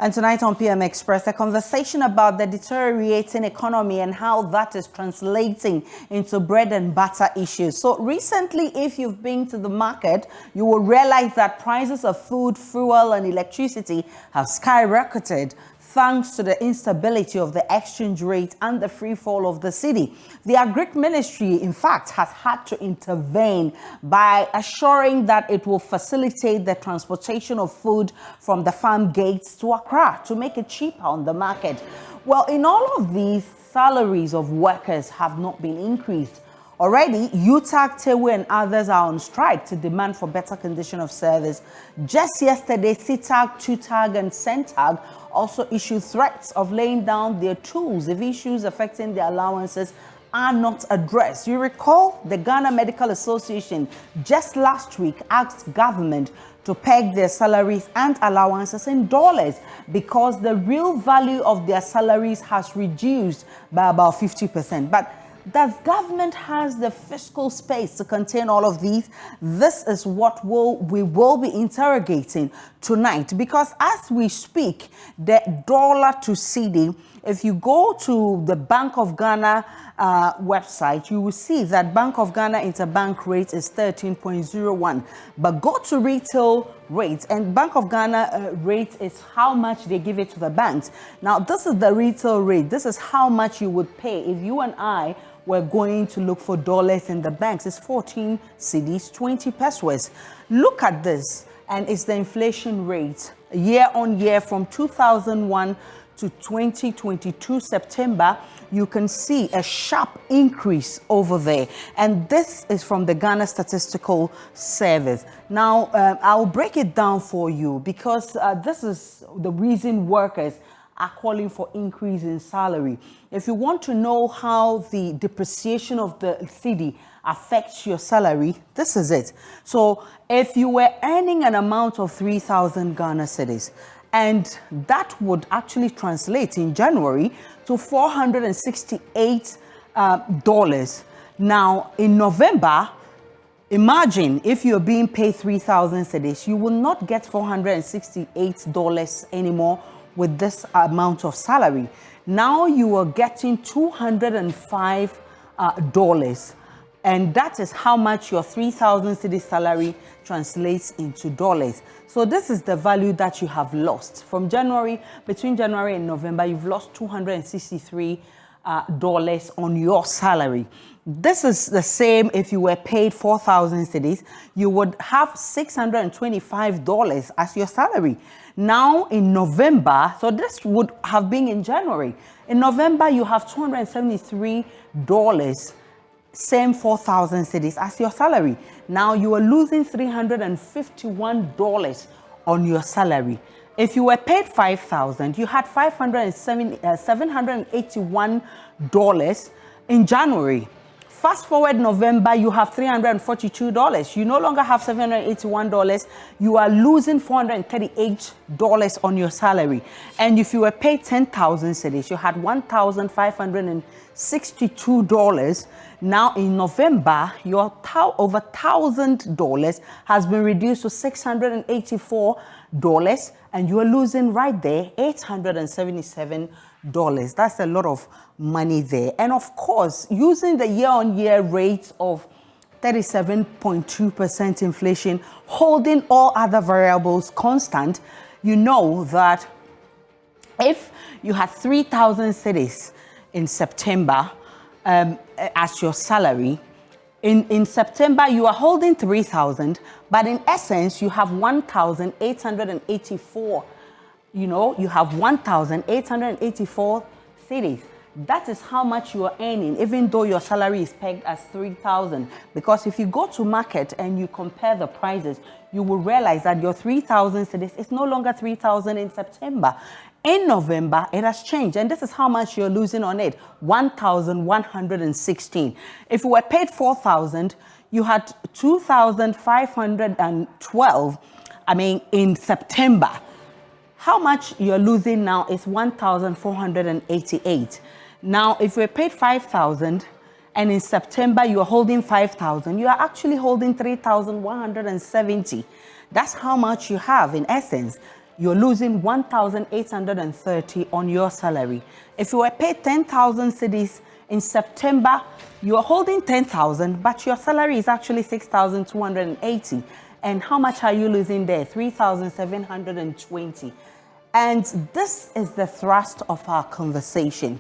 And tonight on PM Express, a conversation about the deteriorating economy and how that is translating into bread and butter issues. So recently, if you've been to the market, you will realize that prices of food, fuel and electricity have skyrocketed thanks to the instability of the exchange rate and the free fall of the cedi. The Agric Ministry, in fact, has had to intervene by assuring that it will facilitate the transportation of food from the farm gates to Accra to make it cheaper on the market. Well, in all of these, salaries of workers have not been increased. Already, UTAG, Tewe and others are on strike to demand for better condition of service. Just yesterday, CTAG, TUTAG and CENTAG also issued threats of laying down their tools if issues affecting their allowances are not addressed. You recall the Ghana Medical Association just last week asked government to peg their salaries and allowances in dollars because the real value of their salaries has reduced by about 50%. But does government has the fiscal space to contain all of these? This is what we will be interrogating tonight, because as we speak, the dollar to cedi, if you go to the Bank of Ghana website, you will see that Bank of Ghana interbank rate is 13.01. But go to retail rates, and Bank of Ghana rate is how much they give it to the banks. Now, this is the retail rate. This is how much you would pay if you and I were going to look for dollars in the banks. It's 14 cedis, 20 pesos. Look at this, and it's the inflation rate year on year from 2001 to 2022 September. You can see a sharp increase over there. And this is from the Ghana Statistical Service. Now, I'll break it down for you because this is the reason workers are calling for increase in salary. If you want to know how the depreciation of the cedi affects your salary, this is it. So if you were earning an amount of 3,000 Ghana cedis, and that would actually translate in January to $468. Now, in November, imagine if you're being paid 3,000 cedis, you will not get $468 anymore with this amount of salary. Now you are getting $205. And that is how much your 3,000 cedi salary translates into dollars. So this is the value that you have lost. From January, between January and November, you've lost $263 on your salary. This is the same if you were paid 4,000 cedis, you would have $625 as your salary. Now in November, so this would have been in January. In November, you have $273, same 4,000 cedis as your salary. Now you are losing $351 on your salary. If you were paid 5,000, you had $781 in January. Fast forward November, you have $342. You no longer have $781. You are losing $438 on your salary. And if you were paid 10,000 cedis, you had $1,562. Now in November, your over $1,000 has been reduced to $684, and you are losing right there $877. That's a lot of money there. And of course, using the year-on-year rate of 37.2% inflation, holding all other variables constant, you know that if you had 3,000 cedis in September as your salary, in September you are holding 3,000, but in essence you have 1,884. You know, you have 1,884 cedis. That is how much you are earning, even though your salary is pegged as 3,000. Because if you go to market and you compare the prices, you will realize that your 3,000 cedis is no longer 3,000 in September. In November, it has changed, and this is how much you're losing on it, 1,116. If you were paid 4,000, you had 2,512, in September. How much you're losing now is 1,488. Now, if we're paid 5,000 and in September you're holding 5,000, you are actually holding 3,170. That's how much you have in essence. you're losing 1,830 on your salary. If you were paid 10,000 cedis in September, you're holding 10,000, but your salary is actually 6,280. And how much are you losing there? 3,720. And this is the thrust of our conversation.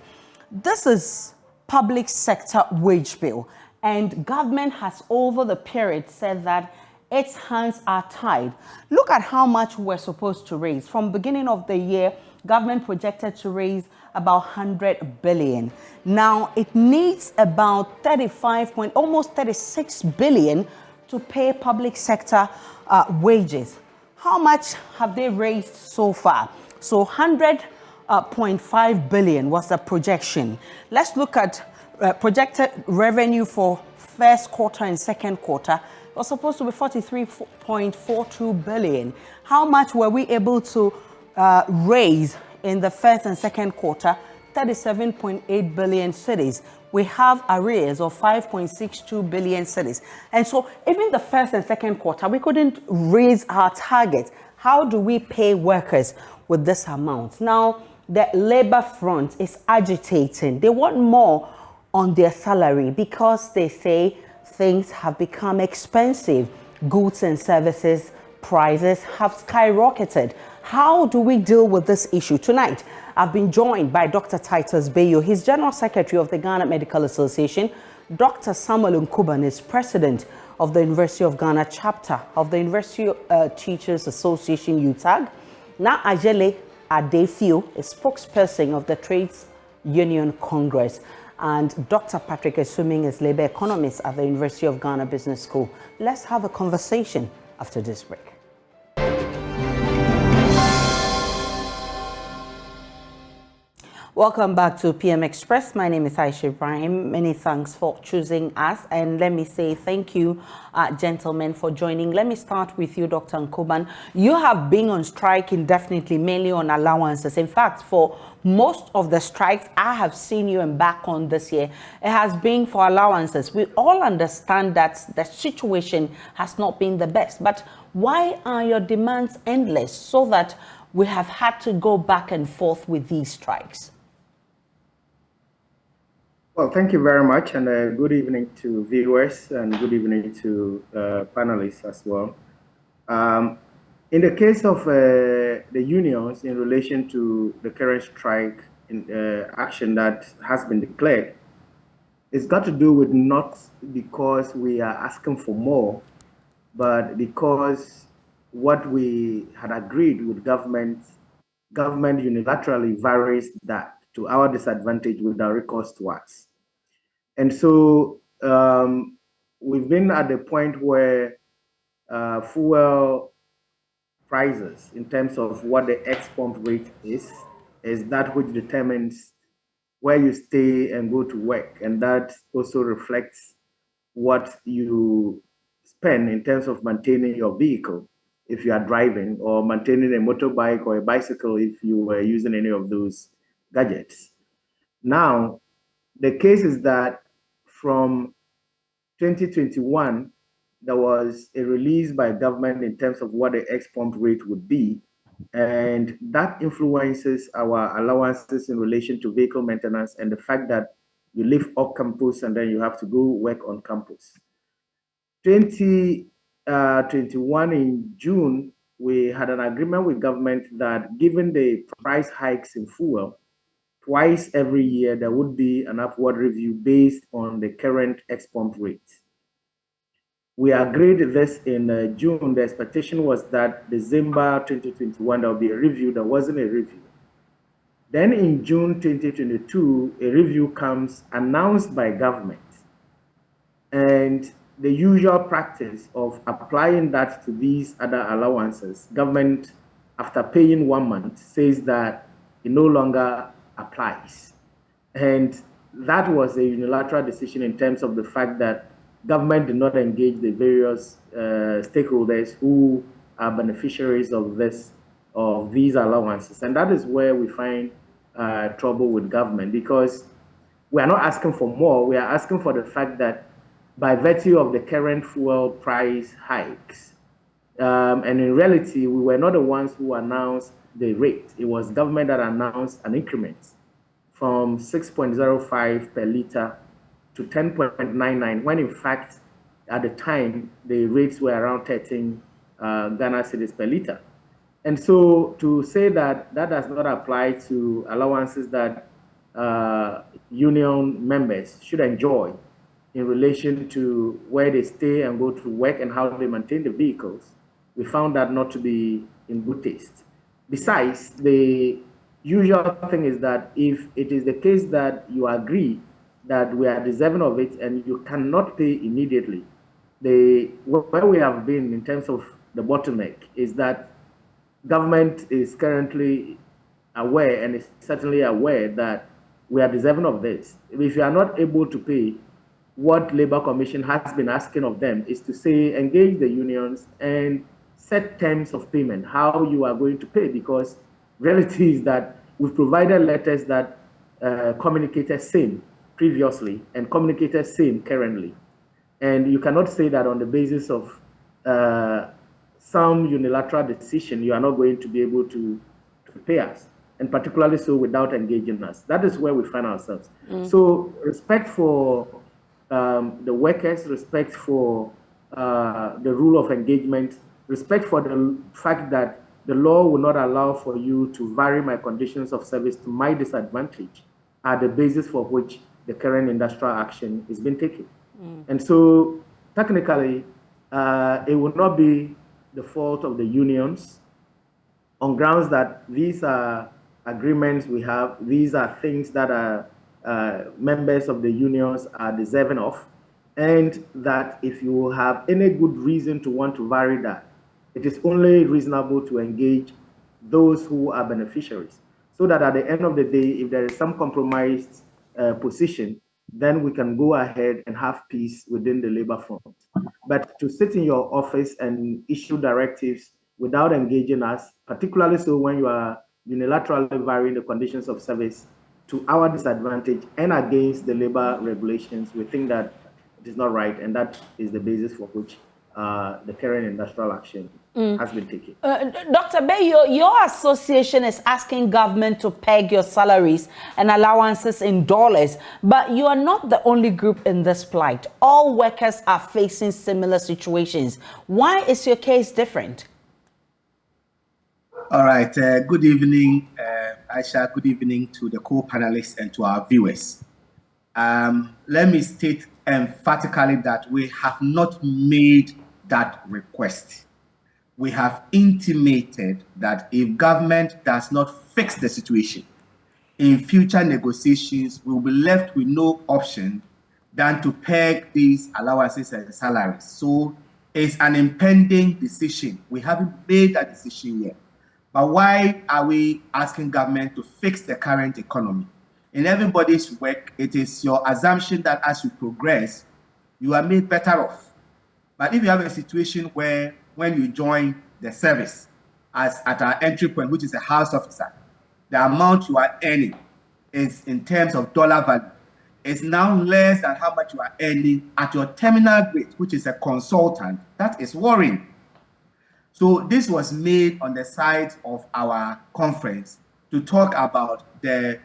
This is public sector wage bill, and government has over the period said that its hands are tied. Look at how much we're supposed to raise. From beginning of the year, government projected to raise about 100 billion. Now it needs about 35 almost 36 billion to pay public sector wages. How much have they raised so far? So 100.5 billion was the projection. Let's look at projected revenue for first quarter and second quarter. It was supposed to be 43.42 billion. How much were we able to raise in the first and second quarter? 37.8 billion cedis. We have arrears of 5.62 billion cedis. And so even the first and second quarter, we couldn't raise our target. How do we pay workers with this amount? Now, the labor front is agitating. They want more on their salary because they say things have become expensive. Goods and services prices have skyrocketed. How do we deal with this issue? Tonight, I've been joined by Dr. Titus Bayo. He's General Secretary of the Ghana Medical Association. Dr. Samuel Nkuban is President of the University of Ghana chapter of the University Teachers Association, UTAG. Na Ajele Adefio is spokesperson of the Trades Union Congress. And Dr. Patrick Esuming is labor economist at the University of Ghana Business School. Let's have a conversation after this break. Welcome back to PM Express. My name is Aisha Ibrahim. Many thanks for choosing us. And let me say thank you, gentlemen, for joining. Let me start with you, Dr. Nkuban. You have been on strike indefinitely, mainly on allowances. In fact, for most of the strikes I have seen you embark on this year, it has been for allowances. We all understand that the situation has not been the best. But why are your demands endless so that we have had to go back and forth with these strikes? Well, thank you very much, and good evening to viewers, and good evening to panelists as well. In the case of the unions in relation to the current strike action that has been declared, it's got to do with not because we are asking for more, but because what we had agreed with government unilaterally varies that to our disadvantage without recourse to us. And so we've been at the point where fuel prices, in terms of what the ex-pump rate is that which determines where you stay and go to work. And that also reflects what you spend in terms of maintaining your vehicle if you are driving, or maintaining a motorbike or a bicycle if you were using any of those gadgets. Now, the case is that from 2021, there was a release by government in terms of what the ex-pump rate would be, and that influences our allowances in relation to vehicle maintenance and the fact that you live off campus and then you have to go work on campus. 2021 in June, we had an agreement with government that given the price hikes in fuel, twice every year there would be an upward review based on the current ex-pump rate. We agreed this in June. The expectation was that December 2021 there will be a review. There wasn't a review. Then in June 2022, a review comes announced by government, and the usual practice of applying that to these other allowances, government, after paying 1 month, says that it no longer applies. And that was a unilateral decision in terms of the fact that government did not engage the various stakeholders who are beneficiaries of these allowances. And that is where we find trouble with government, because we are not asking for more. We are asking for the fact that by virtue of the current fuel price hikes, And in reality, we were not the ones who announced the rate. It was government that announced an increment from 6.05 per liter to 10.99, when in fact, at the time, the rates were around 13 Ghana cedis per liter. And so to say that that does not apply to allowances that union members should enjoy in relation to where they stay and go to work and how they maintain the vehicles, we found that not to be in good taste. Besides, the usual thing is that if it is the case that you agree that we are deserving of it and you cannot pay immediately, where we have been in terms of the bottleneck is that government is currently aware and is certainly aware that we are deserving of this. If you are not able to pay, what Labour Commission has been asking of them is to say, engage the unions and set terms of payment, how you are going to pay, because reality is that we've provided letters that communicated same previously and communicated same currently. And you cannot say that on the basis of some unilateral decision, you are not going to be able to pay us, and particularly so without engaging us. That is where we find ourselves. So respect for the workers, respect for the rule of engagement, respect for the fact that the law will not allow for you to vary my conditions of service to my disadvantage are the basis for which the current industrial action is being taken. And so technically, it will not be the fault of the unions on grounds that these are agreements we have, these are things that are members of the unions are deserving of, and that if you have any good reason to want to vary that, it is only reasonable to engage those who are beneficiaries, so that at the end of the day, if there is some compromised position, then we can go ahead and have peace within the labor front. But to sit in your office and issue directives without engaging us, particularly so when you are unilaterally varying the conditions of service to our disadvantage and against the labor regulations, we think that it is not right, and that is the basis for which the current industrial action has been taken. Dr. Bayo, your association is asking government to peg your salaries and allowances in dollars, but you are not the only group in this plight. All workers are facing similar situations. Why is your case different? All right. Good evening, Aisha. Good evening to the co-panelists and to our viewers. Let me state emphatically that we have not made that request. We have intimated that if government does not fix the situation, in future negotiations, we will be left with no option than to peg these allowances and salaries. So it's an impending decision. We haven't made that decision yet. But why are we asking government to fix the current economy? In everybody's work, it is your assumption that as you progress, you are made better off. But if you have a situation where when you join the service, as at our entry point, which is a house officer, the amount you are earning is in terms of dollar value, is now less than how much you are earning at your terminal grade, which is a consultant. That is worrying. So this was made on the side of our conference to talk about the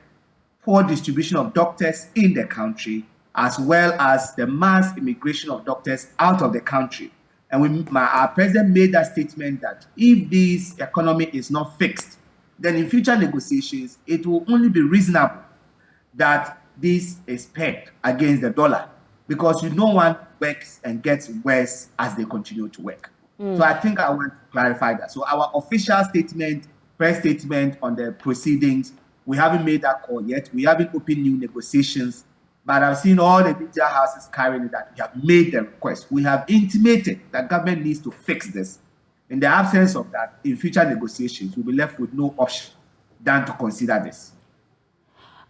poor distribution of doctors in the country, as well as the mass immigration of doctors out of the country. And our president made that statement that if this economy is not fixed, then in future negotiations, it will only be reasonable that this is pegged against the dollar, because no one works and gets worse as they continue to work. So I think I want to clarify that. So our official statement, press statement on the proceedings, we haven't made that call yet. We haven't opened new negotiations, but I've seen all the media houses carrying that we have made the request. We have intimated that government needs to fix this. In the absence of that, in future negotiations, we'll be left with no option than to consider this.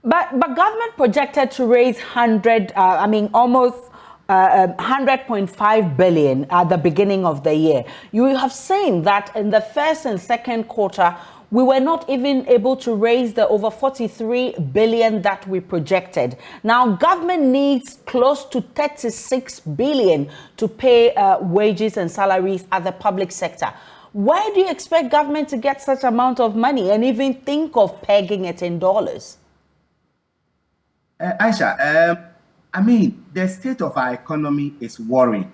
But government projected to raise almost 100.5 billion at the beginning of the year. You have seen that in the first and second quarter, we were not even able to raise the over 43 billion that we projected. Now, government needs close to 36 billion to pay wages and salaries at the public sector. Where do you expect government to get such amount of money and even think of pegging it in dollars? Aisha, I mean, the state of our economy is worrying.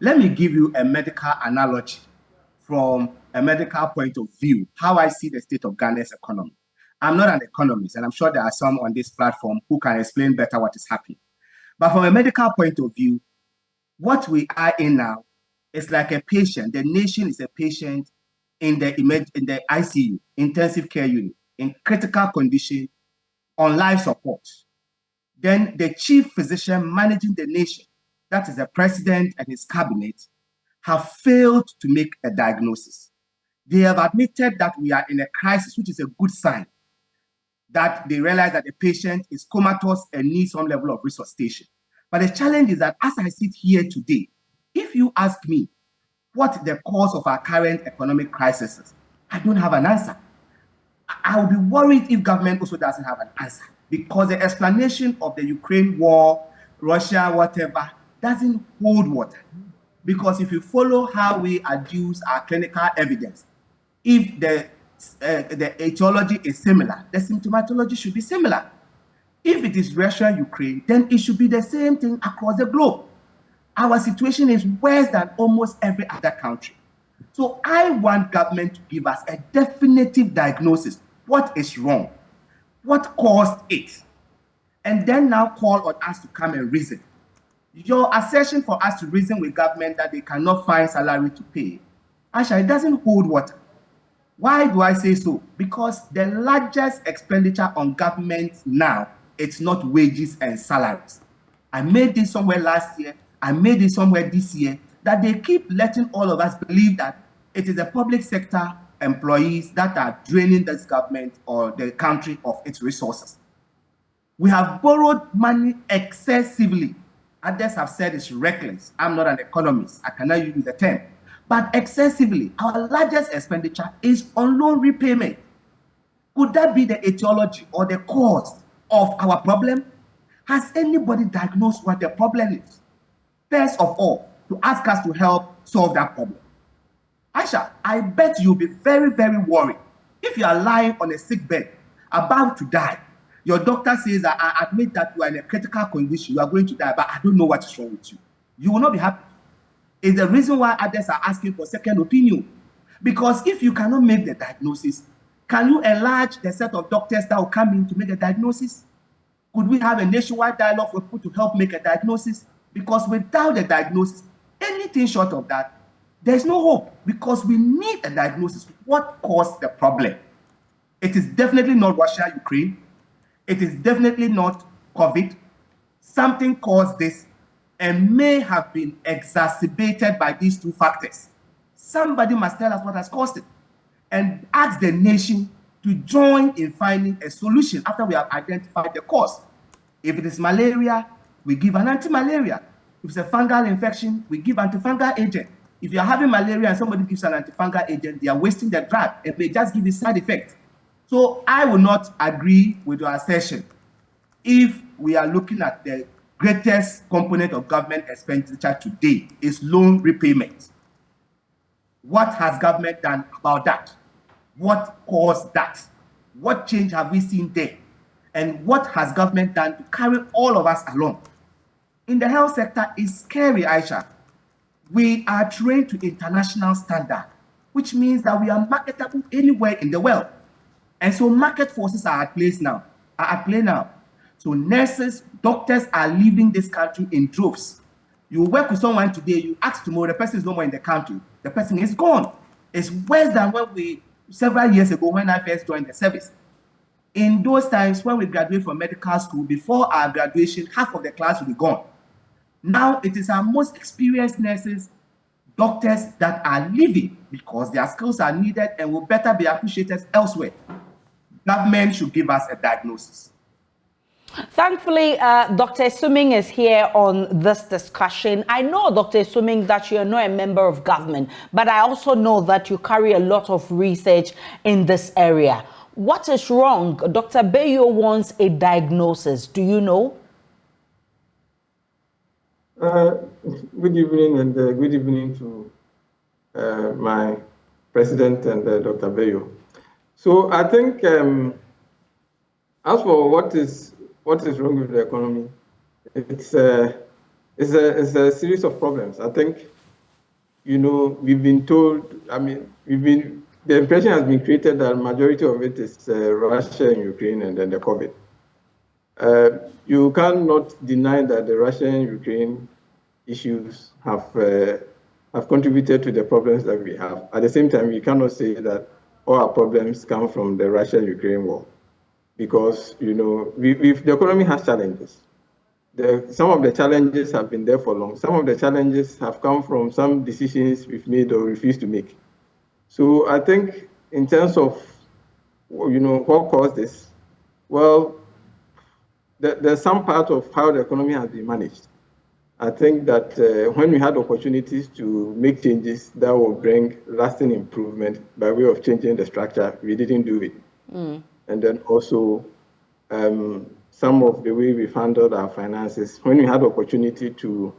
Let me give you a medical analogy from a medical point of view, how I see the state of Ghana's economy. I'm not an economist, and I'm sure there are some on this platform who can explain better what is happening. But from a medical point of view, what we are in now is like a patient. The nation is a patient in the ICU, intensive care unit, in critical condition, on life support. Then the chief physician managing the nation, that is the president and his cabinet, have failed to make a diagnosis. They have admitted that we are in a crisis, which is a good sign, that they realize that the patient is comatose and needs some level of resuscitation. But the challenge is that as I sit here today, if you ask me what the cause of our current economic crisis is, I don't have an answer. I will be worried if government also doesn't have an answer, because the explanation of the Ukraine war, Russia, whatever, doesn't hold water. Because if you follow how we adduce our clinical evidence, if the etiology is similar, the symptomatology should be similar. If it is Russia, Ukraine, then it should be the same thing across the globe. Our situation is worse than almost every other country. So I want government to give us a definitive diagnosis. What is wrong? What caused it? And then now call on us to come and reason. Your assertion for us to reason with government that they cannot find salary to pay, Aisha, it doesn't hold water. Why do I say so? Because the largest expenditure on government now, it's not wages and salaries. I made this somewhere last year, I made it somewhere this year, that they keep letting all of us believe that it is the public sector employees that are draining this government or the country of its resources. We have borrowed money excessively. Others have said it's reckless. I'm not an economist. I cannot use the term. But excessively, our largest expenditure is on loan repayment. Could that be the etiology or the cause of our problem? Has anybody diagnosed what the problem is? First of all, to ask us to help solve that problem. Aisha, I bet you'll be very, very worried if you are lying on a sick bed, about to die. Your doctor says that I admit that you are in a critical condition, you are going to die, but I don't know what is wrong with you. You will not be happy. It's the reason why others are asking for second opinion. Because if you cannot make the diagnosis, can you enlarge the set of doctors that will come in to make a diagnosis? Could we have a nationwide dialogue for people to help make a diagnosis? Because without a diagnosis, anything short of that, there's no hope, because we need a diagnosis. What caused the problem? It is definitely not Russia, Ukraine. It is definitely not COVID. Something caused this and may have been exacerbated by these two factors. Somebody must tell us what has caused it and ask the nation to join in finding a solution after we have identified the cause. If it is malaria, we give an anti-malaria. If it's a fungal infection, we give antifungal agent. If you're having malaria and somebody gives an antifungal agent, they are wasting the drug and may just give you side effects. So I will not agree with your assertion if we are looking at the greatest component of government expenditure today is loan repayment. What has government done about that? What caused that? What change have we seen there? And what has government done to carry all of us along? In the health sector, it's scary, Aisha. We are trained to international standard, which means that we are marketable anywhere in the world. And so market forces are at play now. So nurses, doctors are leaving this country in droves. You work with someone today, you ask tomorrow, the person is no more in the country. The person is gone. It's worse than several years ago when I first joined the service. In those times when we graduate from medical school, before our graduation, half of the class will be gone. Now it is our most experienced nurses, doctors that are leaving because their skills are needed and will better be appreciated elsewhere. Government should give us a diagnosis. Thankfully, Dr. Suming is here on this discussion. I know, Dr. Suming, that you are not a member of government, but I also know that you carry a lot of research in this area. What is wrong? Dr. Bayo wants a diagnosis. Do you know? Good evening, and good evening to my president and Dr. Bayo. So I think as for what is wrong with the economy, it's a series of problems. I think, we've been told. I mean, the impression has been created that the majority of it is Russia and Ukraine, and then the COVID. You cannot deny that the Russia and Ukraine issues have contributed to the problems that we have. At the same time, you cannot say that all our problems come from the Russia-Ukraine war, because the economy has challenges. Some of the challenges have been there for long. Some of the challenges have come from some decisions we've made or refused to make. So I think in terms of what caused this, well, there's some part of how the economy has been managed. I think that when we had opportunities to make changes that will bring lasting improvement by way of changing the structure, we didn't do it. And then also some of the way we've handled our finances, when we had opportunity to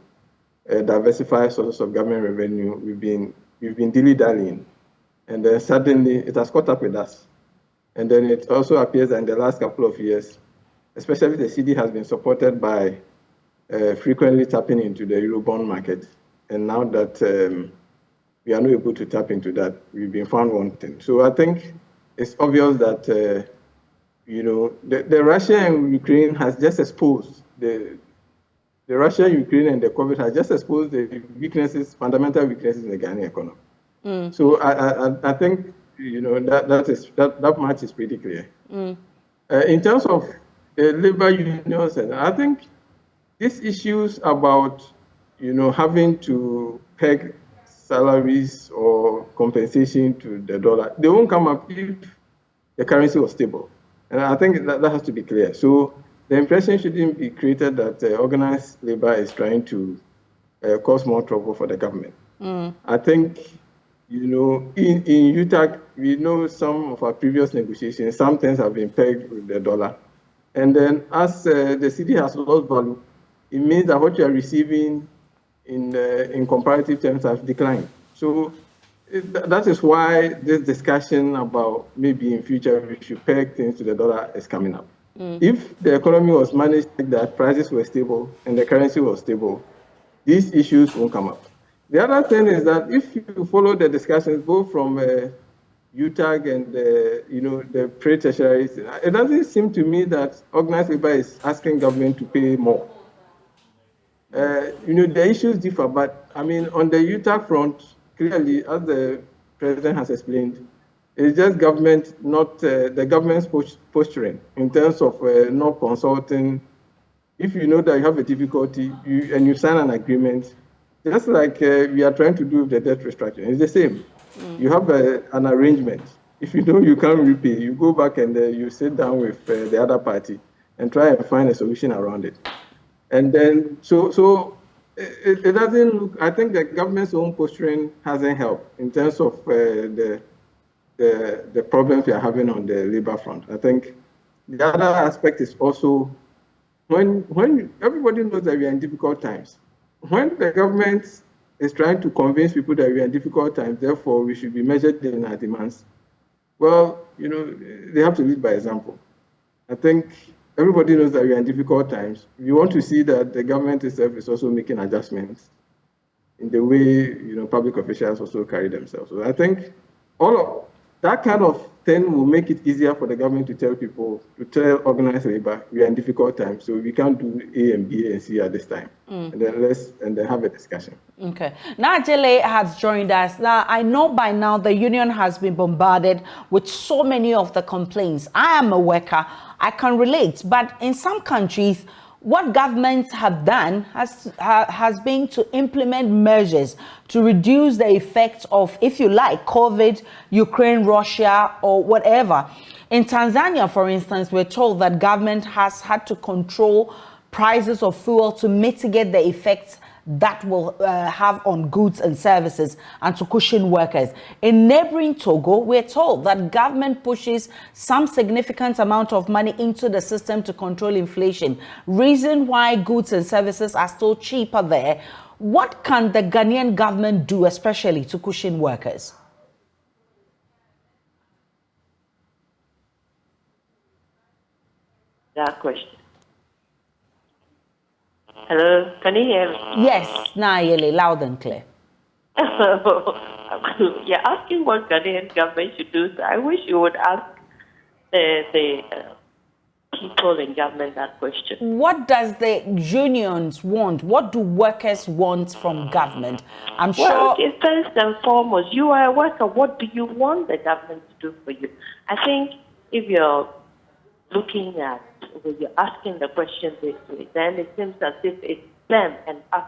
diversify sources of government revenue, we've been dilly-dallying. And then suddenly it has caught up with us. And then it also appears that in the last couple of years, especially the CD has been supported by frequently tapping into the Eurobond market. And now that we are not able to tap into that, we've been found wanting. So I think it's obvious that, the Russia and Ukraine has just exposed, the Russia, Ukraine, and the COVID has just exposed the weaknesses, fundamental weaknesses in the Ghanaian economy. So I think, that much is pretty clear. In terms of the labor unions, and I think these issues about, having to peg salaries or compensation to the dollar, they won't come up if the currency was stable. And I think that has to be clear. So the impression shouldn't be created that organized labor is trying to cause more trouble for the government. I think, in UTAG, we know some of our previous negotiations, some things have been pegged with the dollar. And then as the CD has lost value, it means that what you are receiving in comparative terms has declined. So that is why this discussion about maybe in future we should peg things to the dollar is coming up. If the economy was managed like that, prices were stable and the currency was stable, these issues won't come up. The other thing is that if you follow the discussions both from UTAG and the pre-tertiaries, it doesn't seem to me that organized labor is asking government to pay more. The issues differ, but I mean, on the UTAG front, clearly, as the president has explained, it's just government, not the government's posturing in terms of not consulting. If you know that you have a difficulty and you sign an agreement, just like we are trying to do with the debt restructuring, it's the same. You have an arrangement. If you know you can't repay, you go back and you sit down with the other party and try and find a solution around it. And then, so it doesn't look, I think the government's own posturing hasn't helped in terms of the problems we are having on the labor front. I think the other aspect is also when everybody knows that we are in difficult times, when the government is trying to convince people that we are in difficult times, therefore we should be measured in our demands, well, they have to lead by example. I think everybody knows that we are in difficult times. We want to see that the government itself is also making adjustments in the way public officials also carry themselves. So I think all of that kind of thing will make it easier for the government to tell organized labor we are in difficult times, so we can't do A and B and C at this time. And then have a discussion. Okay. Now Jele has joined us. Now I know by now the union has been bombarded with so many of the complaints. I am a worker. I can relate, but in some countries, what governments have done has been to implement measures to reduce the effects of, if you like, COVID, Ukraine, Russia, or whatever. In Tanzania, for instance, we're told that government has had to control prices of fuel to mitigate the effects that will have on goods and services and to cushion workers. In neighboring Togo, we're told that government pushes some significant amount of money into the system to control inflation. Reason why goods and services are still cheaper there. What can the Ghanaian government do, especially to cushion workers? That question. Hello, can you hear me? Yes, Nayeli, loud and clear. You're asking what Ghanaian government should do. So I wish you would ask the people in government that question. What does the unions want? What do workers want from government? I'm Well, sure. first and foremost, you are a worker. What do you want the government to do for you? I think if you're looking at, when you're asking the question this way, then it seems as if it's them and us.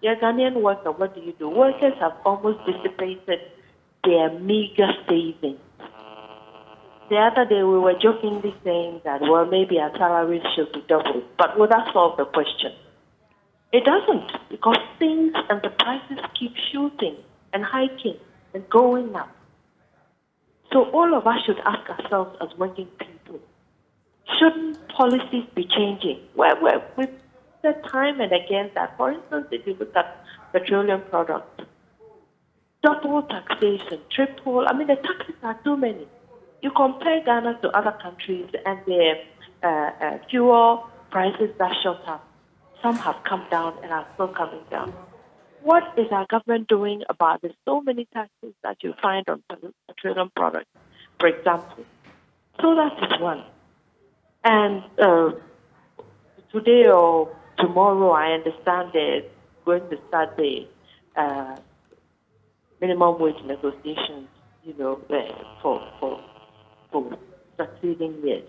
You're a Ghanaian worker, what do? Workers have almost dissipated their meager savings. The other day we were jokingly saying that, well, maybe our salaries should be doubled. But will that solve the question? It doesn't, because things and the prices keep shooting and hiking and going up. So all of us should ask ourselves as working people, shouldn't policies be changing? We've said time and again that, for instance, if you look at petroleum products, double taxation, triple, the taxes are too many. You compare Ghana to other countries and their fuel prices that shot up. Some have come down and are still coming down. What is our government doing about the so many taxes that you find on petroleum products, for example? So that is one. And today or tomorrow, I understand they're going to start the minimum wage negotiations, for succeeding years.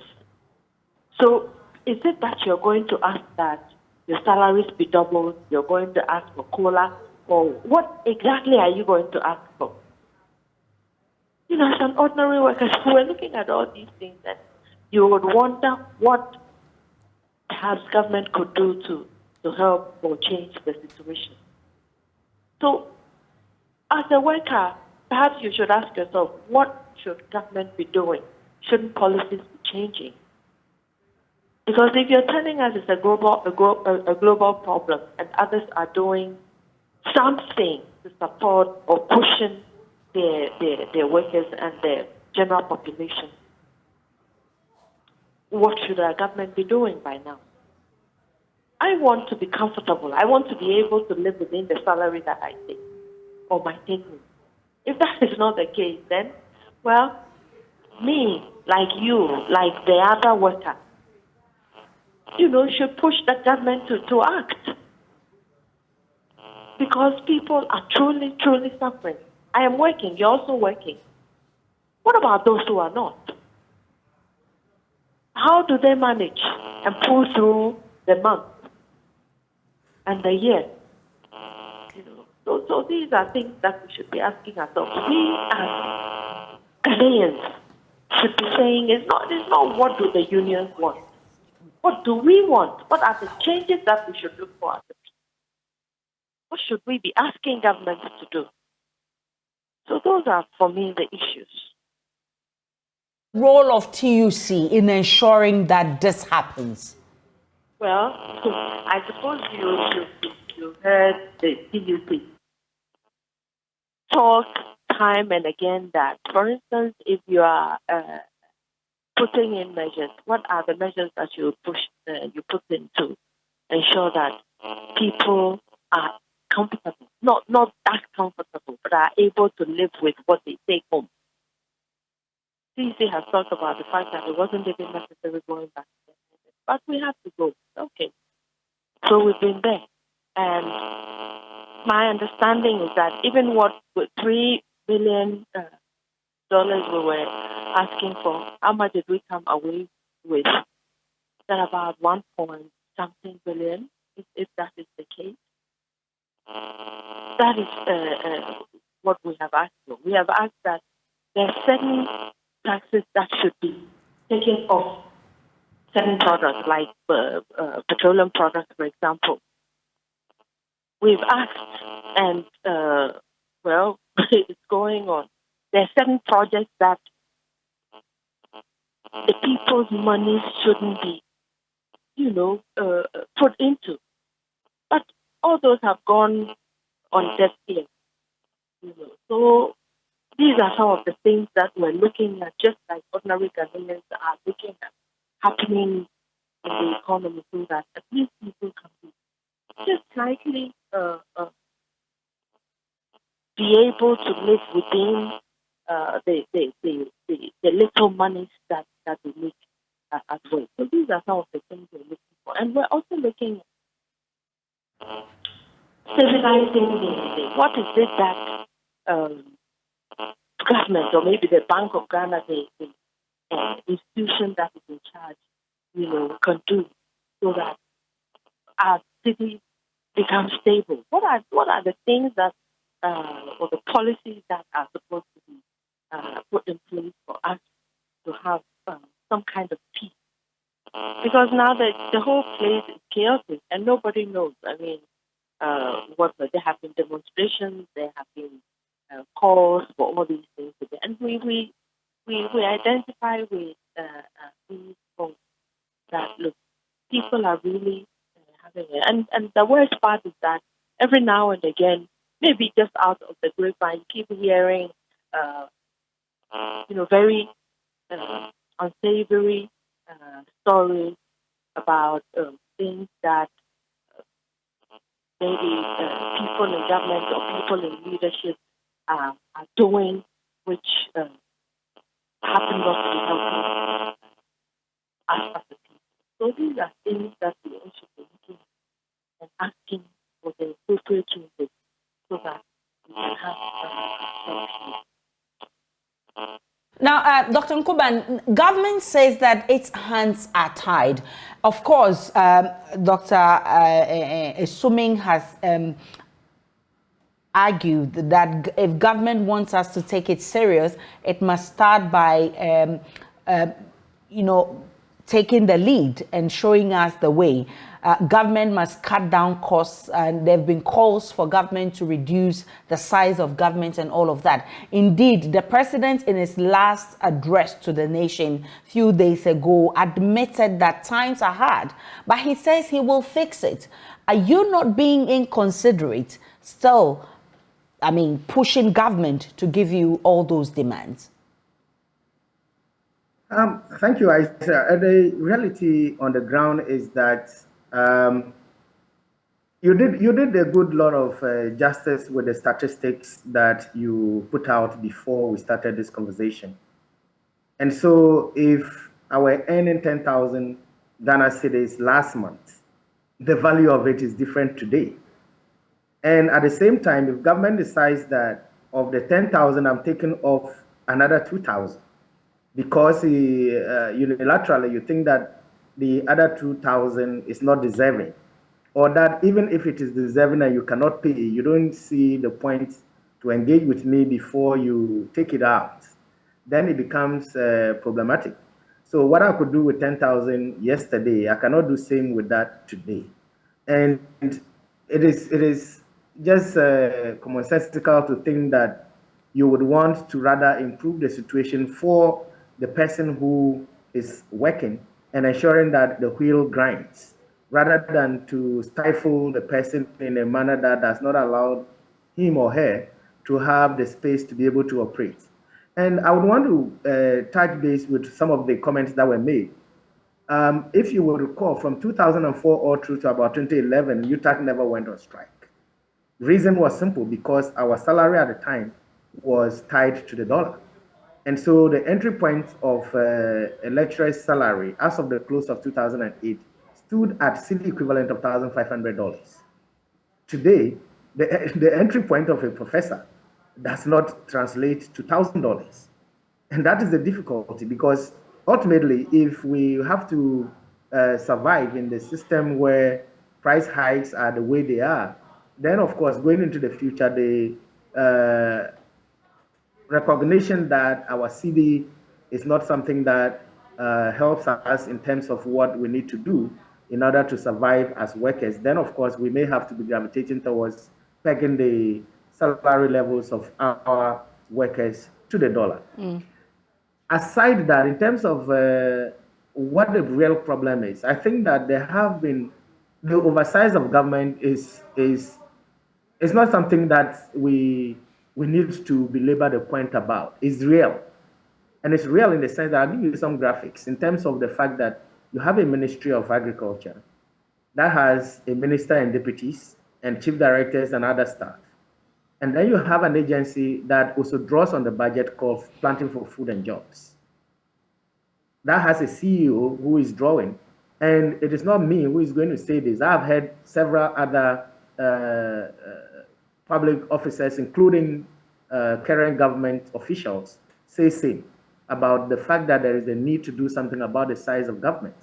So is it that you're going to ask that your salaries be doubled, you're going to ask for COLA, or what exactly are you going to ask for? As an ordinary worker, we're looking at all these things and you would wonder what perhaps government could do to help or change the situation. So, as a worker, perhaps you should ask yourself, what should government be doing? Shouldn't policies be changing? Because if you're telling us it's a global problem and others are doing something to support or pushing their workers and their general population, what should our government be doing by now? I want to be comfortable. I want to be able to live within the salary that I take or my taking. If that is not the case, then, well, me, like you, like the other worker, should push the government to act. Because people are truly, truly suffering. I am working. You're also working. What about those who are not? How do they manage and pull through the month and the year? So these are things that we should be asking ourselves. We as Ghanaians should be saying, it's not what do the unions want. What do we want? What are the changes that we should look for as a people? What should we be asking governments to do? So those are, for me, the issues. Role of TUC in ensuring that this happens? Well, I suppose you heard the TUC talk time and again that, for instance, if you are putting in measures, what are the measures that you put in to ensure that people are comfortable, not that comfortable, but are able to live with what they take home? CC has talked about the fact that it wasn't even necessary going back, but we have to go. Okay, so we've been there, and my understanding is that even what with $3 billion we were asking for, how much did we come away with? That about 1.2 something billion, if that is the case. That is what we have asked for. We have asked that there are certain taxes that should be taken off certain products, like petroleum products, for example. We've asked, and well, it's going on. There are certain projects that the people's money shouldn't be, put into. But all those have gone on deaf ears. So these are some of the things that we're looking at, just like ordinary Ghanaians are looking at happening in the economy, so that at least people can be just slightly be able to live within the little monies that we make as well. So these are some of the things we're looking for. And we're also looking at civilizing what is it that government, or maybe the Bank of Ghana, the institution that is in charge, can do so that our city becomes stable. What are the things that or the policies that are supposed to be put in place for us to have some kind of peace? Because now the whole place is chaotic and nobody knows. I mean, there have been demonstrations, there have been calls for all these things, and we identify with these folks that look, people are really having it, and the worst part is that every now and again, maybe just out of the grapevine, keep hearing, very unsavory stories about things that maybe people in government or people in leadership are doing, which happen not to be helping us as a people. So these are things that we all should be looking at and asking for the appropriate changes so that we can have Now, Dr. Nkuban, government says that its hands are tied. Of course, Dr. Esuming has argued that if government wants us to take it serious, it must start by, taking the lead and showing us the way. Government must cut down costs, and there have been calls for government to reduce the size of government and all of that. Indeed, the president in his last address to the nation a few days ago admitted that times are hard, but he says he will fix it. Are you not being inconsiderate, still, pushing government to give you all those demands? Thank you, Aisha. The reality on the ground is that you did a good lot of justice with the statistics that you put out before we started this conversation. And so if I were earning 10,000 Ghana cedis last month, the value of it is different today. And at the same time, if government decides that of the 10,000, I'm taking off another 2,000, because unilaterally you think that the other 2,000 is not deserving, or that even if it is deserving and you cannot pay, you don't see the point to engage with me before you take it out, then it becomes problematic. So what I could do with 10,000 yesterday, I cannot do same with that today. And it is just commonsensical to think that you would want to rather improve the situation for the person who is working and ensuring that the wheel grinds, rather than to stifle the person in a manner that does not allow him or her to have the space to be able to operate. And I would want to touch base with some of the comments that were made. If you will recall, from 2004 all through to about 2011, UTAC never went on strike. Reason was simple, because our salary at the time was tied to the dollar. And so the entry point of a lecturer's salary as of the close of 2008 stood at silly equivalent of $1,500. Today, the entry point of a professor does not translate to $1,000. And that is the difficulty, because ultimately, if we have to survive in the system where price hikes are the way they are, then of course going into the future, the recognition that our city is not something that helps us in terms of what we need to do in order to survive as workers, then of course we may have to be gravitating towards pegging the salary levels of our workers to the dollar. Aside that, in terms of what the real problem is, I think that there have been the oversize of government is not something that we need to belabor the point about. It's real. And it's real in the sense that I'll give you some graphics in terms of the fact that you have a Ministry of Agriculture that has a minister and deputies and chief directors and other staff. And then you have an agency that also draws on the budget called Planting for Food and Jobs. That has a CEO who is drawing. And it is not me who is going to say this. I've heard several other public officers, including current government officials, say same about the fact that there is a need to do something about the size of government.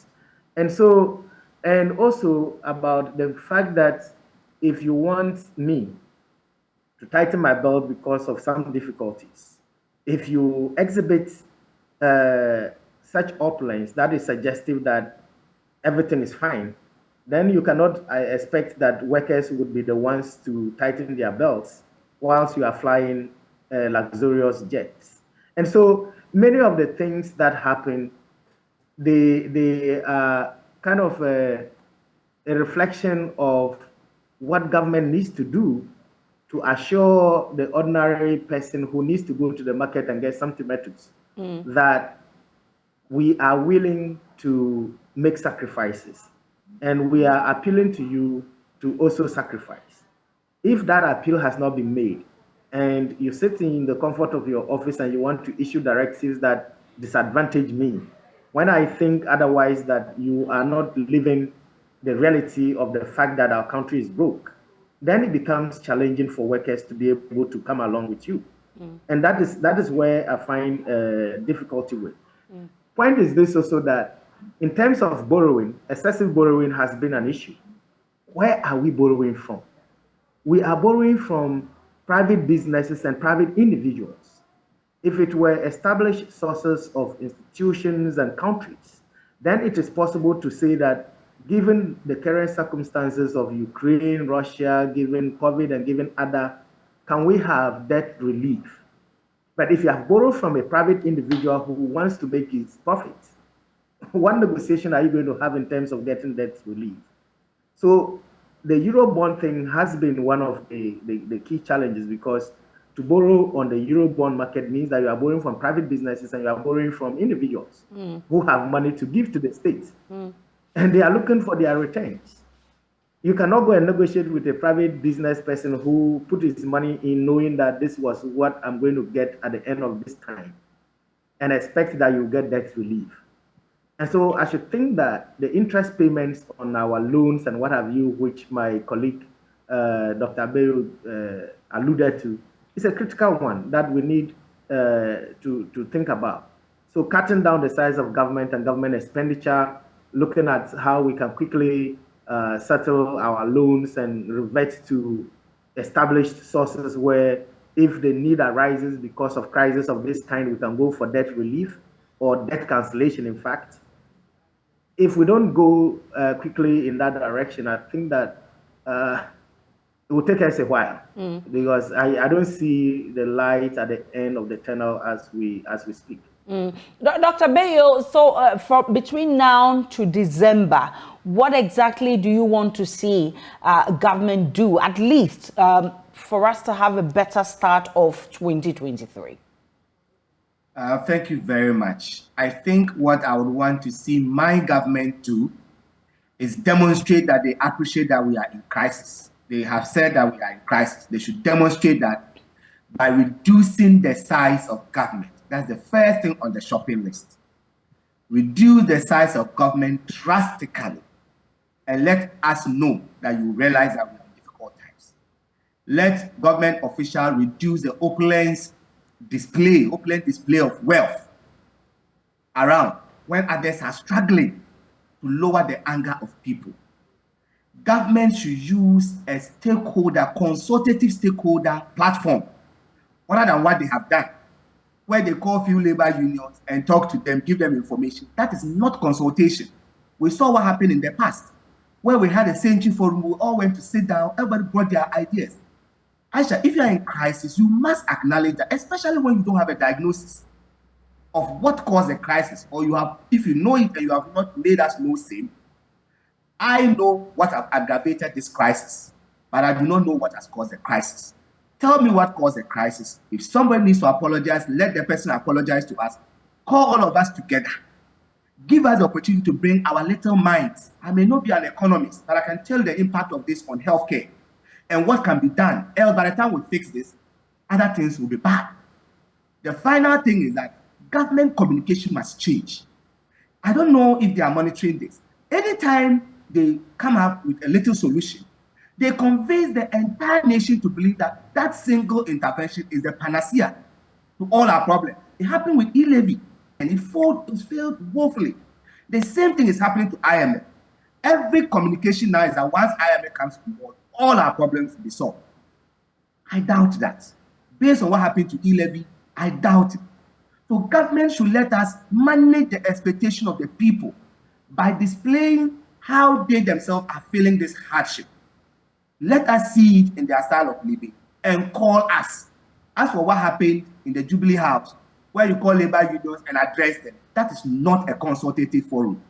And so, and also about the fact that if you want me to tighten my belt because of some difficulties, if you exhibit such opulence that is suggestive that everything is fine, then you cannot expect that workers would be the ones to tighten their belts whilst you are flying luxurious jets. And so many of the things that happen, they are kind of a reflection of what government needs to do to assure the ordinary person who needs to go to the market and get some tomatoes that we are willing to make sacrifices. And we are appealing to you to also sacrifice. If that appeal has not been made, and you're sitting in the comfort of your office and you want to issue directives that disadvantage me, when I think otherwise that you are not living the reality of the fact that our country is broke, then it becomes challenging for workers to be able to come along with you. And that is where I find difficulty with. Point is this also, that in terms of borrowing, excessive borrowing has been an issue. Where are we borrowing from? We are borrowing from private businesses and private individuals. If it were established sources of institutions and countries, then it is possible to say that given the current circumstances of Ukraine, Russia, given COVID and given other, can we have debt relief? But if you have borrowed from a private individual who wants to make his profits, what negotiation are you going to have in terms of getting debt relief? So the Eurobond thing has been one of the key challenges, because to borrow on the Eurobond market means that you are borrowing from private businesses and you are borrowing from individuals who have money to give to the state. And they are looking for their returns. You cannot go and negotiate with a private business person who put his money in knowing that this was what I'm going to get at the end of this time, and expect that you get debt relief. And so I should think that the interest payments on our loans and what have you, which my colleague, Dr. Abeyo, alluded to, is a critical one that we need to think about. So cutting down the size of government and government expenditure, looking at how we can quickly settle our loans and revert to established sources where if the need arises because of crisis of this kind, we can go for debt relief or debt cancellation, in fact. If we don't go quickly in that direction, I think that it will take us a while, because I don't see the light at the end of the tunnel as we speak. Dr. Bayo, so between now to December, what exactly do you want to see government do, at least for us to have a better start of 2023? Thank you very much. I think what I would want to see my government do is demonstrate that they appreciate that we are in crisis. They have said that we are in crisis. They should demonstrate that by reducing the size of government. That's the first thing on the shopping list. Reduce the size of government drastically and let us know that you realize that we are in difficult times. Let government officials reduce the opulent display of wealth around when others are struggling. to lower the anger of people. Government should use a consultative stakeholder platform, rather than what they have done, where they call few labor unions and talk to them, give them information. That is not consultation. We saw what happened in the past, where we had a century forum, we all went to sit down, everybody brought their ideas. Aisha, if you are in crisis, you must acknowledge that, especially when you don't have a diagnosis of what caused the crisis, or if you know it and you have not made us know same. I know what has aggravated this crisis, but I do not know what has caused the crisis. Tell me what caused the crisis. If somebody needs to apologize, let the person apologize to us. Call all of us together. Give us the opportunity to bring our little minds. I may not be an economist, but I can tell the impact of this on healthcare and what can be done. Else, by the time we fix this, other things will be bad. The final thing is that government communication must change. I don't know if they are monitoring this. Anytime they come up with a little solution, they convince the entire nation to believe that that single intervention is the panacea to all our problems. It happened with e-levy, and it failed woefully. The same thing is happening to IMF. Every communication now is that once IMF comes on board, all our problems will be solved. I doubt that. Based on what happened to e-levy, I doubt it. So government should let us manage the expectation of the people by displaying how they themselves are feeling this hardship. Let us see it in their style of living and call us. As for what happened in the Jubilee House, where you call labor unions and address them, that is not a consultative forum.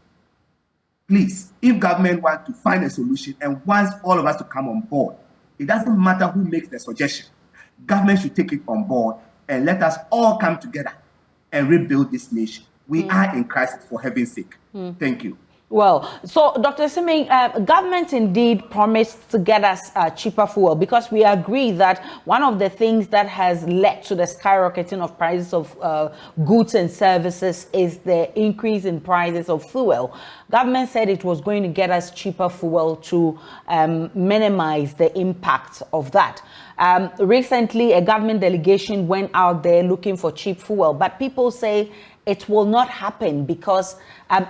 Please, if government wants to find a solution and wants all of us to come on board, it doesn't matter who makes the suggestion. Government should take it on board and let us all come together and rebuild this nation. We are in crisis, for heaven's sake. Thank you. Well, so Dr. Simi, government indeed promised to get us cheaper fuel, because we agree that one of the things that has led to the skyrocketing of prices of goods and services is the increase in prices of fuel. Government said it was going to get us cheaper fuel to minimize the impact of that. Recently, a government delegation went out there looking for cheap fuel, but people say it will not happen because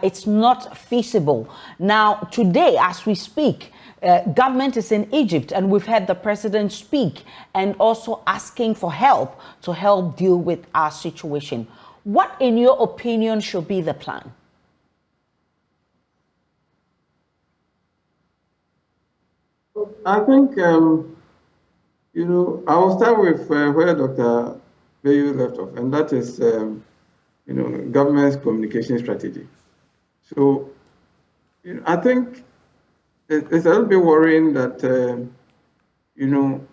it's not feasible. Now, today, as we speak, government is in Egypt, and we've had the president speak and also asking for help to help deal with our situation. What, in your opinion, should be the plan? I think, you know, I will start with where Dr. Bayu left off, and that is, you know, government's communication strategy. So, you know, I think it's a little bit worrying that, you know,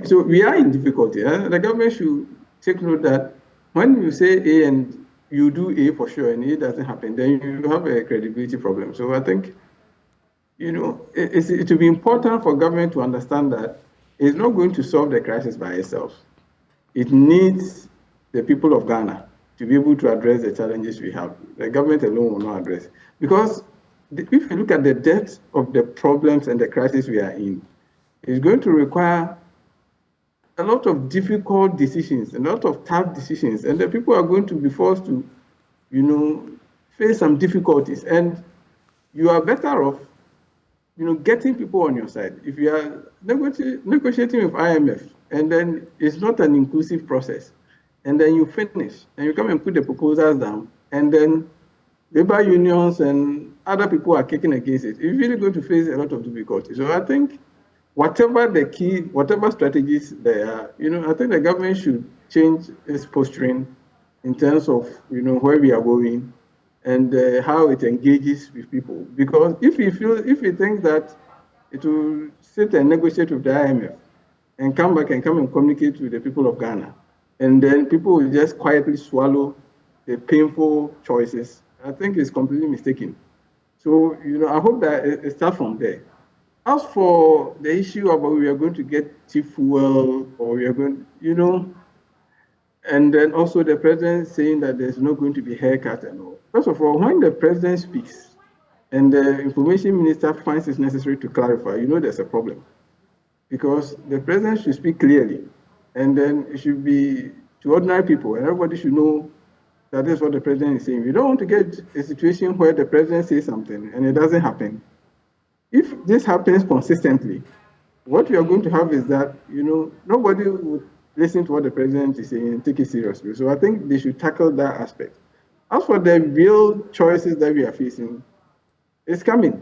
so we are in difficulty. The government should take note that when you say A and you do A for sure and A doesn't happen, then you have a credibility problem. So I think, you know, it will be important for government to understand that it's not going to solve the crisis by itself. It needs the people of Ghana to be able to address the challenges we have. The government alone will not address. Because if you look at the depth of the problems and the crisis we are in, it's going to require a lot of difficult decisions, a lot of tough decisions, and the people are going to be forced to, you know, face some difficulties. And you are better off, you know, getting people on your side. If you are negotiating with IMF, and then it's not an inclusive process, and then you finish, and you come and put the proposals down, and then labor unions and other people are kicking against it, you're really going to face a lot of difficulty. So I think whatever strategies there are, you know, I think the government should change its posturing in terms of, you know, where we are going and how it engages with people. Because if we think that it will sit and negotiate with the IMF and come back and communicate with the people of Ghana, and then people will just quietly swallow the painful choices, I think it's completely mistaken. So, you know, I hope that it starts from there. As for the issue about we are going to get cheap fuel, or we are going, you know, and then also the president saying that there's not going to be haircut and all. First of all, when the president speaks and the information minister finds it necessary to clarify, you know there's a problem. Because the president should speak clearly, and then it should be to ordinary people, and everybody should know That is what the president is saying. We don't want to get a situation where the president says something and it doesn't happen. If this happens consistently, what we are going to have is that, nobody would listen to what the president is saying and take it seriously. So I think they should tackle that aspect. As for the real choices that we are facing, it's coming.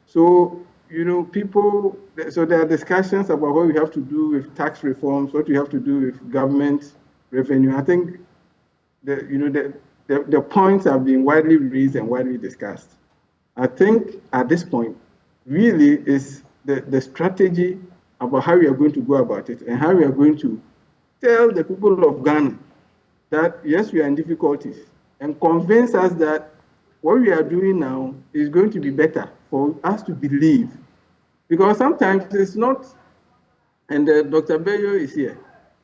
So, so there are discussions about what we have to do with tax reforms, what we have to do with government revenue. I think the points have been widely raised and widely discussed. I think at this point, really is the strategy about how we are going to go about it and how we are going to tell the people of Ghana that, yes, we are in difficulties, and convince us that what we are doing now is going to be better for us to believe. Because sometimes it's not, and Dr. Bayo is here.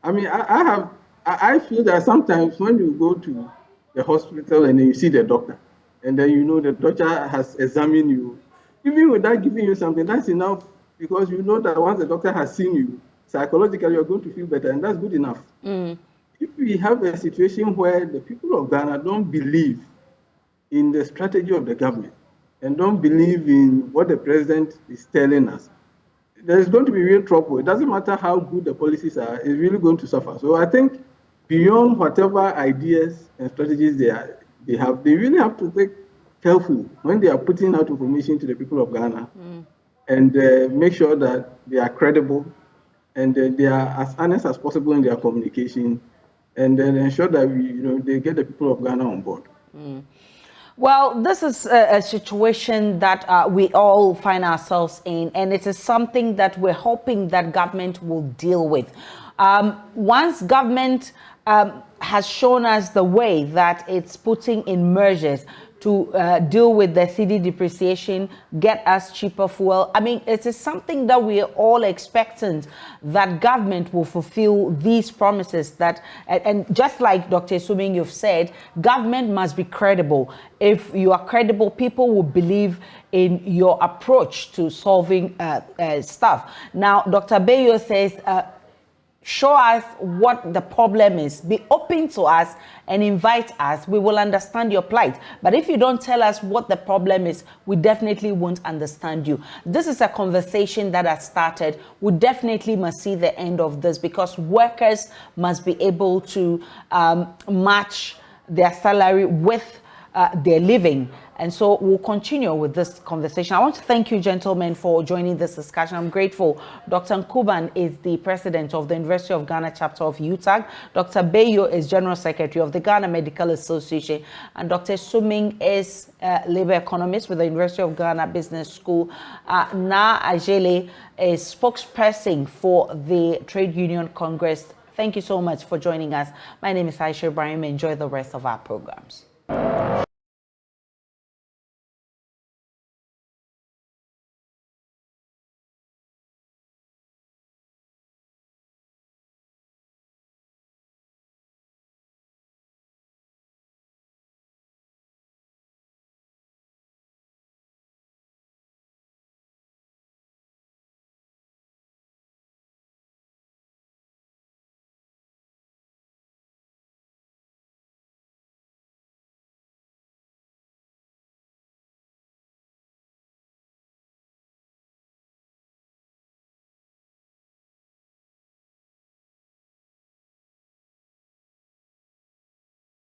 I mean, I feel that sometimes when you go to the hospital and then you see the doctor, and then the doctor has examined you, even without giving you something, that's enough, because you know that once the doctor has seen you, psychologically you're going to feel better, and that's good enough. If we have a situation where the people of Ghana don't believe in the strategy of the government and don't believe in what the president is telling us, there's going to be real trouble. It doesn't matter how good the policies are, it's really going to suffer. So I think beyond whatever ideas and strategies they have, they really have to think carefully when they are putting out information to the people of Ghana and make sure that they are credible and they are as honest as possible in their communication, and then ensure that they get the people of Ghana on board. Well, this is a situation that we all find ourselves in, and it is something that we're hoping that government will deal with. Once government has shown us the way that it's putting in measures to deal with the cedi depreciation, get us cheaper fuel. I mean, it is something that we are all expectant that government will fulfill these promises that, and just like Dr. Suming, you've said, government must be credible. If you are credible, people will believe in your approach to solving stuff. Now, Dr. Bayo says, show us what the problem is. Be open to us and invite us. We will understand your plight. But if you don't tell us what the problem is, we definitely won't understand you. This is a conversation that has started. We definitely must see the end of this, because workers must be able to match their salary with their living. And so we'll continue with this conversation. I want to thank you, gentlemen, for joining this discussion. I'm grateful. Dr. Nkuban is the president of the University of Ghana chapter of UTAG. Dr. Bayo is general secretary of the Ghana Medical Association. And Dr. Suming is a labor economist with the University of Ghana Business School. Na Ajele is spokesperson for the Trade Union Congress. Thank you so much for joining us. My name is Aisha Ibrahim. Enjoy the rest of our programs.